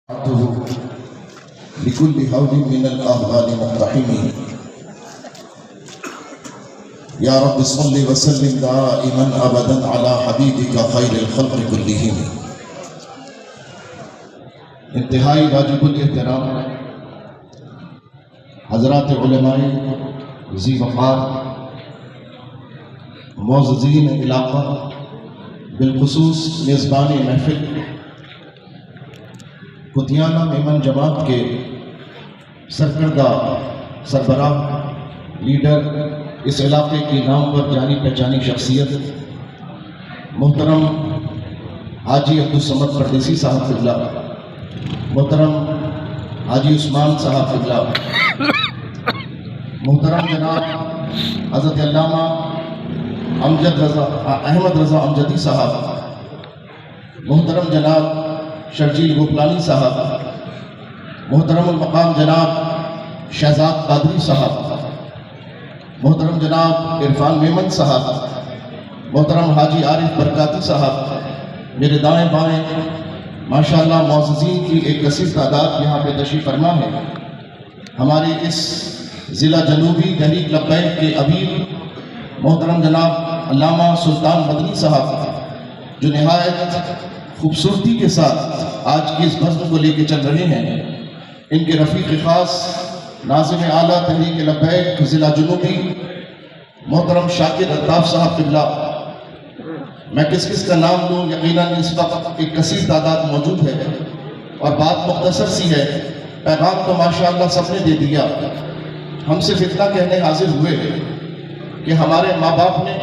لكل هول من الآهال مقتحم. يا رب صل وسلم دائما أبدا على حبيبك خير الخلق كلهم. انتہائی واجب الاحترام حضرات علماء ذی وقار، معززین علاقہ، بالخصوص میزبان محفل کتیانہ میمن جماعت کے سرکردہ سربراہ لیڈر، اس علاقے کی نام پر جانی پہچانی شخصیت محترم حاجی عبدالصمد پردیسی صاحب قبلہ، محترم حاجی عثمان صاحب قبلہ، محترم جناب حضرت علامہ احمد رضا امجدی صاحب، محترم جناب شرجیل گوپلانی صاحب، محترم المقام جناب شہزاد قادری صاحب، محترم جناب عرفان میمن صاحب، محترم حاجی عارف برکاتی صاحب، میرے دائیں بائیں ماشاءاللہ معززین کی ایک کثیر تعداد یہاں پہ تشریف فرما ہے. ہمارے اس ضلع جنوبی تحریک لبیک کے امیر محترم جناب علامہ سلطان مدنی صاحب، جو نہایت خوبصورتی کے ساتھ آج کی اس بزم کو لے کے چل رہے ہیں، ان کے رفیق خاص ناظم اعلیٰ تحریک لبیک ضلع جنوبی محترم شاکر الطاف صاحب قبلہ. میں کس کا نام لوں، یقیناً اس وقت ایک کثیر تعداد موجود ہے اور بات مختصر سی ہے. پیغام تو ماشاءاللہ سب نے دے دیا. ہم صرف اتنا کہنے حاضر ہوئے کہ ہمارے ماں باپ نے،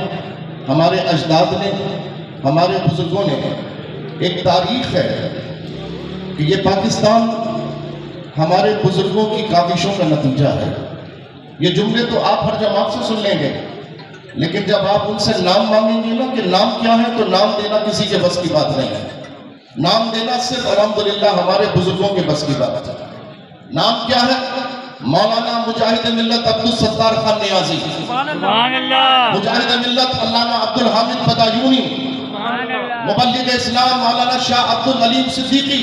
ہمارے اجداد نے، ہمارے بزرگوں نے ایک تاریخ ہے کہ یہ پاکستان ہمارے بزرگوں کی کاوشوں کا نتیجہ ہے. یہ جملے تو آپ ہر جماعت سے سن لیں گے، لیکن جب آپ ان سے نام مانگیں گے نا کہ نام کیا ہے، تو نام دینا کسی کے بس کی بات نہیں ہے. نام دینا صرف الحمدللہ ہمارے بزرگوں کے بس کی بات ہے. نام کیا ہے؟ مولانا مجاہد ملت عبدالستار خان نیازی، مجاہد ملت علامہ عبدالحامد بدایونی، مبلغ اسلام مولانا شاہ عبدالعلیم صدیقی،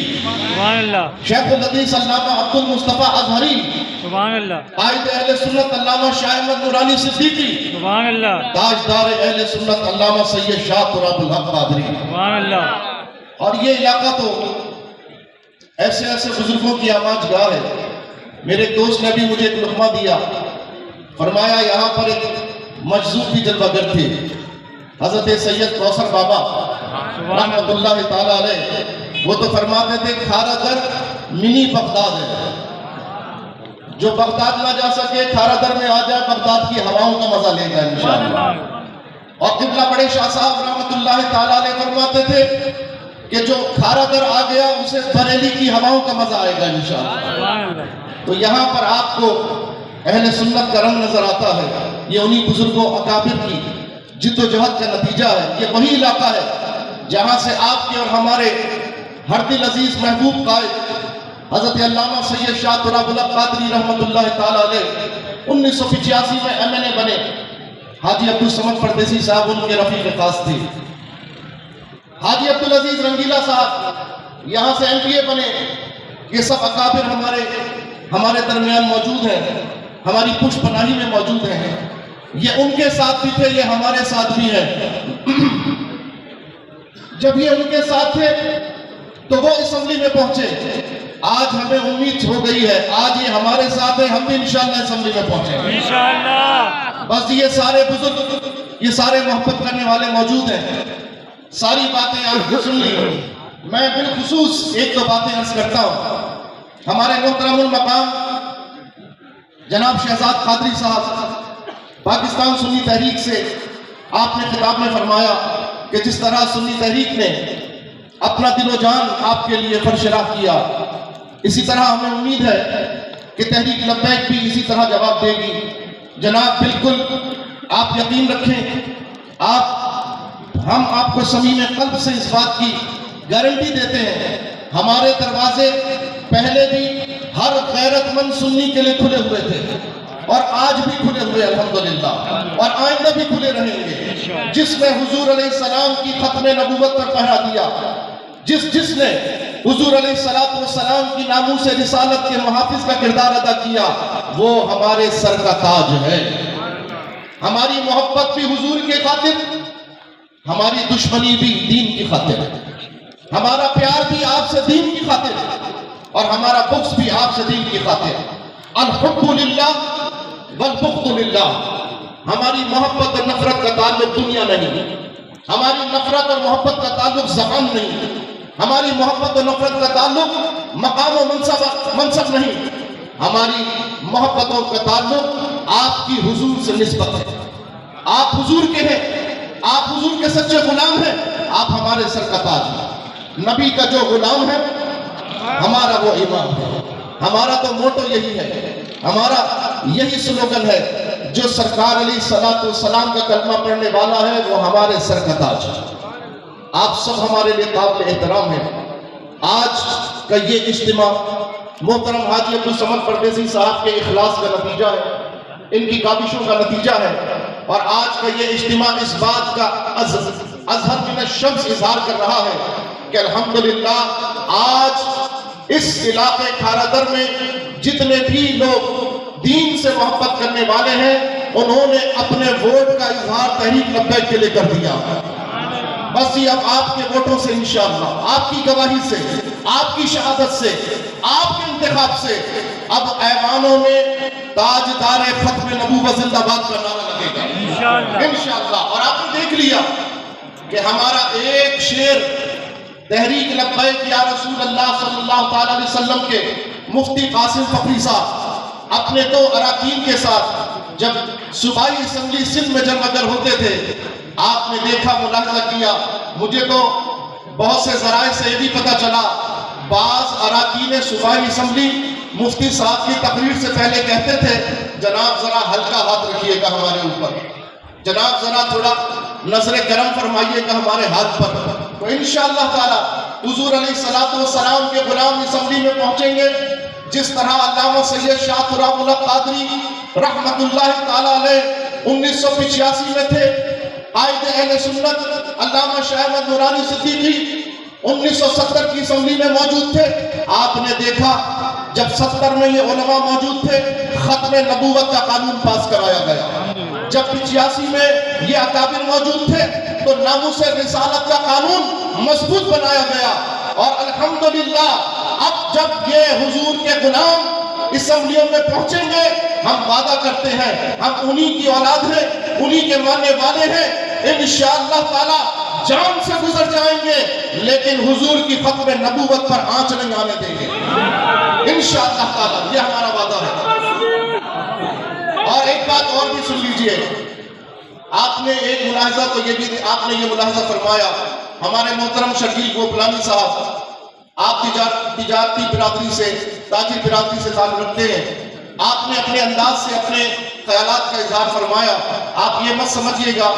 شیخ الحدیث علامہ عبدالمصطفیٰ اظہری، قائد اہل سنت علامہ شاہ احمد نورانی صدیقی، تاجدار اہل سنت علامہ سید شاہ تراب الحق قادری. اور یہ علاقہ تو ایسے بزرگوں کی آماج گاہ ہے. میرے دوست نے بھی مجھے ایک لقمہ دیا، فرمایا یہاں پر ایک مجذوب بھی جلوہ گر تھے، حضرت سید کوثر بابا رحمت اللہ تعالیٰ علیہ. وہ تو فرماتے تھے کھارا در منی بغداد ہے، جو بغداد نہ جا سکے کھارا در میں آ جائے، بغداد کی ہواؤں کا مزہ لے گا انشاءاللہ. اور قبلہ بڑے شاہ صاحب رحمت اللہ تعالیٰ علیہ فرماتے تھے کہ جو کھارا در آ گیا اسے بریلی کی ہواؤں کا مزہ آئے گا انشاءاللہ. تو یہاں پر آپ کو اہل سنت کا رنگ نظر آتا ہے. یہ انہی بزرگوں اکابر کی جد و جہد کا نتیجہ ہے. یہ وہی علاقہ ہے جہاں سے آپ کے اور ہمارے ہر دل عزیز محبوب قائد حضرت علامہ سید شاہ تراب الحق قادری رحمت اللہ تعالیٰ علیہ 1985 میں MNA بنے. حاجی عبدالصمد پردیسی صاحب ان کے رفیق خاص تھے. حاجی عبدالعزیز رنگیلا صاحب یہاں سے MPA بنے. یہ سب اکابر ہمارے درمیان موجود ہیں، ہماری پشت پناہی میں موجود ہیں. یہ ان کے ساتھ بھی تھے، یہ ہمارے ساتھ بھی ہیں. جب یہ ان کے ساتھ تھے تو وہ اسمبلی میں پہنچے. آج ہمیں امید ہو گئی ہے، آج یہ ہمارے ساتھ ہیں، ہم بھی انشاءاللہ اسمبلی میں پہنچیں گے انشاءاللہ. بس یہ سارے بزرگ، یہ سارے محبت کرنے والے موجود ہیں. ساری باتیں آپ نے سن لی. میں بالخصوص ایک دو باتیں عرض کرتا ہوں. ہمارے محترم المقام جناب شہزاد قادری صاحب پاکستان سنی تحریک سے، آپ نے خطاب میں فرمایا کہ جس طرح سنی تحریک نے اپنا دل و جان آپ کے لیے فرشراہ کیا، اسی طرح ہمیں امید ہے کہ تحریک لبیک بھی اسی طرح جواب دے گی. جناب بالکل آپ یقین رکھیں، ہم آپ کو صمیم قلب سے اس بات کی گارنٹی دیتے ہیں، ہمارے دروازے پہلے بھی ہر غیرت مند سنی کے لیے کھلے ہوئے تھے اور آج بھی کھلے ہوئے الحمدللہ، اور آئندہ بھی کھلے رہیں گے. جس نے حضور علیہ السلام کی ختم نبوت پر پہرا دیا، جس نے حضور علیہ السلام کی ناموس رسالت کے محافظ کا کردار ادا کیا، وہ ہمارے سر کا تاج ہے۔ ہماری محبت بھی حضور کے خاطر، ہماری دشمنی بھی دین کی خاطر، ہمارا پیار بھی آپ سے دین کی خاطر، اور ہمارا بغض بھی آپ سے دین کی خاطر۔ الحب للہ والبغض للہ۔ ہماری محبت اور نفرت کا تعلق دنیا نہیں، ہماری نفرت اور محبت کا تعلق زبان نہیں، ہماری محبت اور نفرت کا تعلق مقام و منصب نہیں، ہماری محبتوں کا تعلق آپ کی حضور سے نسبت ہے۔ آپ حضور کے ہیں، آپ حضور کے سچے غلام ہیں، آپ ہمارے سر کا تاج ہیں۔ نبی کا جو غلام ہے ہمارا وہ امام ہے۔ ہمارا تو موٹو یہی ہے، ہمارا یہی سلوگن ہے، جو سرکار علیہ السلام کا کلمہ پڑھنے والا ہے وہ ہمارے سر کا تاج ہے۔ آپ سب ہمارے لیے قابل احترام ہیں۔ آج کا یہ اجتماع محترم حاجی عبدالصمد پرویزی صاحب کے اخلاص کا نتیجہ ہے، ان کی کاوشوں کا نتیجہ ہے، اور آج کا یہ اجتماع اس بات کا اظہر من الشمس اظہار کر رہا ہے کہ الحمدللہ آج اس علاقے کھارا در میں جتنے بھی لوگ دین سے محبت کرنے والے ہیں انہوں نے اپنے ووٹ کا اظہار تحریک لبیک کے لیے کر دیا۔ بس یہ اب آپ کے ووٹوں سے انشاءاللہ، آپ کی گواہی سے، آپ کی شہادت سے، آپ کے انتخاب سے اب ایوانوں میں تاجدار ختم نبوت زندہ باد کا نعرہ لگے گا انشاءاللہ۔ اور آپ نے دیکھ لیا کہ ہمارا ایک شعر تحریک لبیک یا رسول اللہ صلی اللہ تعالی علیہ وسلم کے مفتی قاسم فخری صاحب اپنے دو اراکین کے ساتھ جب صوبائی اسمبلی سندھ میں جمع گر ہوتے تھے، آپ نے دیکھا، ملاحظہ کیا، مجھے تو بہت سے ذرائع سے یہ بھی پتہ چلا، بعض اراکین صوبائی اسمبلی مفتی صاحب کی تقریر سے پہلے کہتے تھے جناب ذرا ہلکا ہاتھ رکھیے گا ہمارے اوپر، جناب ذرا تھوڑا نظر کرم فرمائیے گا ہمارے ہاتھ پر۔ تو انشاءاللہ تعالی حضور علیہ السلام کے غلام اسمبلی میں پہنچیں گے، جس طرح علامہ سید شاہ تراب اللہ قادری رحمت اللہ تعالی علیہ 1985 میں تھے، قائد اہل سنت علامہ شاہ احمد نورانی صدیقی 1970 کی اسمبلی میں موجود تھے۔ آپ نے دیکھا جب 70 میں یہ علماء موجود تھے، ختم نبوت کا قانون پاس کرایا گیا۔ جب 85 میں یہ اکابر موجود تھے تو ناموس رسالت کا قانون مضبوط بنایا گیا، اور الحمدللہ اب جب یہ حضور کے غلام اسمبلیوں میں پہنچیں گے، ہم وعدہ کرتے ہیں ہم انہی کی اولاد ہیں، انہی کے ماننے والے ہیں، انشاءاللہ تعالی جان سے گزر جائیں گے لیکن حضور کی ختم نبوت پر آنچ نہیں آنے دیں گے انشاءاللہ تعالی، یہ ہمارا وعدہ ہے۔ اور ایک بات اور بھی سن لیجئے، آپ نے ایک ملاحظہ تو یہ بھی آپ نے یہ ملاحظہ فرمایا، ہمارے محترم شرجیل گوپلانی صاحب آپ تجارتی برادری سے، تاجر برادری سے تعلق رکھتے ہیں، آپ نے اپنے انداز سے اپنے خیالات کا اظہار فرمایا۔ آپ یہ مت سمجھیے گا،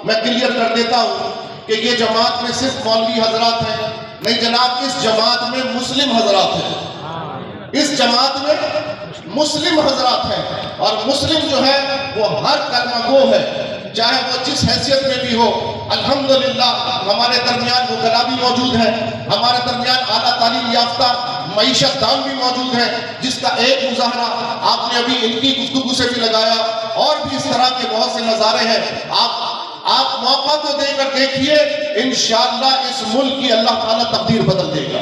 میں کلیئر کر دیتا ہوں کہ یہ جماعت میں صرف مولوی حضرات ہیں، نہیں جناب، اس جماعت میں مسلم حضرات ہیں، اس جماعت میں مسلم حضرات ہیں، اور مسلم جو ہے وہ ہر کلمہ گو ہے، چاہے وہ جس حیثیت میں بھی ہو۔ الحمدللہ ہمارے درمیان وکلا بھی موجود ہیں، ہمارے درمیان اعلیٰ تعلیم یافتہ معیشت دان بھی موجود ہیں، جس کا ایک مظاہرہ آپ نے ابھی ان کی گفتگو سے بھی لگایا، اور بھی اس طرح کے بہت سے نظارے ہیں۔ آپ موقع تو دے کر دیکھیے، انشاءاللہ اس ملک کی اللہ تعالیٰ تقدیر بدل دے گا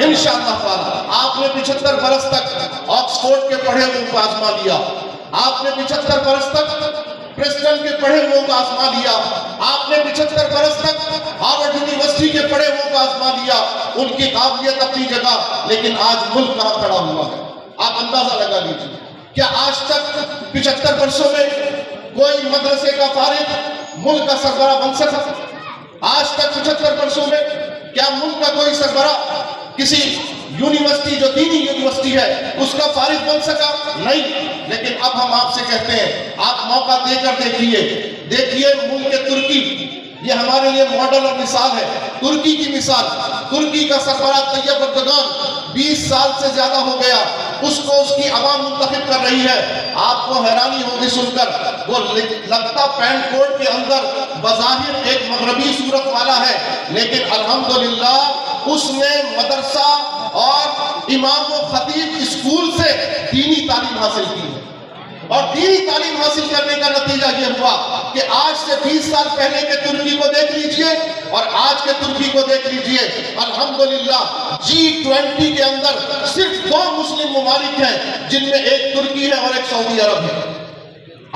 انشاءاللہ تعالیٰ۔ آپ نے 75 برس تک آکسفورڈ کے پڑھے ہوئے کو آزما لیا، آپ نے 75 برس تک پریسٹن کے پڑھے ہوئے کو آزما لیا، آپ نے 75 برس تک ہارورڈ یونیورسٹی کے پڑھے ہوئے کو آزما لیا، ان کی قابلیت اپنی جگہ، لیکن آج ملک کہاں کھڑا ہوا ہے آپ اندازہ لگا لیجیے۔ کیا آج تک 75 برسوں میں کوئی مدرسے کا فارغ ملک کا سربراہ بن سکا؟ آج تک 75 برسوں میں کیا ملک کا کوئی سربراہ کسی یونیورسٹی جو دینی یونیورسٹی ہے اس کا فارغ بن سکا؟ نہیں۔ لیکن اب ہم آپ سے کہتے ہیں آپ موقع دے کر دیکھیے ملک ترکی، یہ ہمارے لیے ماڈل اور مثال ہے۔ ترکی کی مثال، ترکی کا سربراہ طیب اردگان 20 سال سے زیادہ ہو گیا، اس کو اس کی عوام منتخب کر رہی ہے. آپ کو حیرانی ہوگی سن کر, وہ لگتا پینٹ کوٹ کے اندر بظاہر ایک مغربی صورت والا ہے, لیکن الحمدللہ اس نے مدرسہ اور امام و خطیب اسکول سے دینی تعلیم حاصل کی ہے. اور دینی تعلیم حاصل کرنے کا نتیجہ یہ ہوا کہ آج سے 20 سال پہلے کے ترکی کو دیکھ لیجئے اور آج کے ترکی کو دیکھ لیجئے. الحمدللہ G20 کے اندر صرف 2 مسلم ممالک ہیں جن میں ایک ترکی ہے اور ایک سعودی عرب ہے.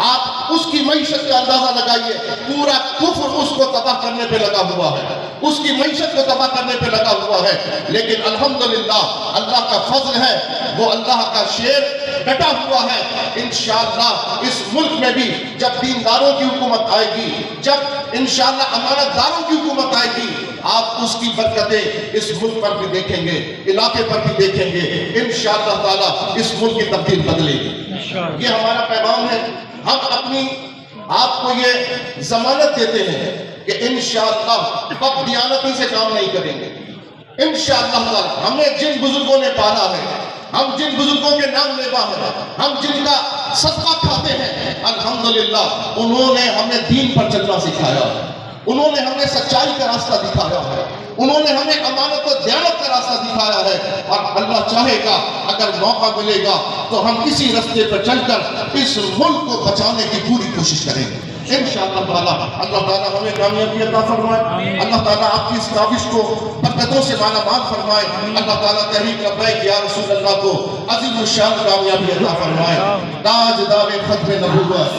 آپ اس کی معیشت کا اندازہ لگائیے, پورا کفر اس کو تباہ کرنے پہ لگا ہوا ہے, اس کی معیشت کو تباہ کرنے پہ لگا ہوا ہے. لیکن الحمدللہ اللہ کا فضل ہے, وہ اللہ کا شیر ڈٹا ہوا ہے. انشاءاللہ اس ملک میں بھی جب دینداروں کی حکومت آئے گی, جب انشاءاللہ امانت داروں کی حکومت آئے گی, آپ اس کی برکتیں اس ملک پر بھی دیکھیں گے, علاقے پر بھی دیکھیں گے. انشاءاللہ تعالی اس ملک کی تبدیل بدلے گی. یہ ہمارا پیغام ہے. ہم اپنی آپ کو یہ ضمانت دیتے ہیں کہ انشاءاللہ بد دیانتی سے کام نہیں کریں گے. انشاءاللہ تعالی ہمیں جن بزرگوں نے پالا ہے, ہم جن بزرگوں کے نام لیوا ہے, ہم جن کا صدقہ کھاتے ہیں, الحمدللہ انہوں نے ہمیں دین پر چلنا سکھایا ہے, انہوں نے ہمیں سچائی کا راستہ دکھایا ہے, انہوں نے ہمیں امانت و دیانت کا راستہ دکھایا ہے. اور اللہ چاہے گا اگر موقع ملے گا تو ہم اسی راستے پر چل کر اس ملک کو بچانے کی پوری کوشش کریں گے انشاءاللہ تعالی. اللہ تعالیٰ ہمیں کامیابی عطا فرمائے, اللہ تعالیٰ آپ کی اس کاوش کو برکتوں سے مالا مال فرمائے. اللہ تعالیٰ تحریک لبیک یا رسول اللہ کو عظیم الشان کامیابی عطا فرمائے. تاجدار ختم نبوت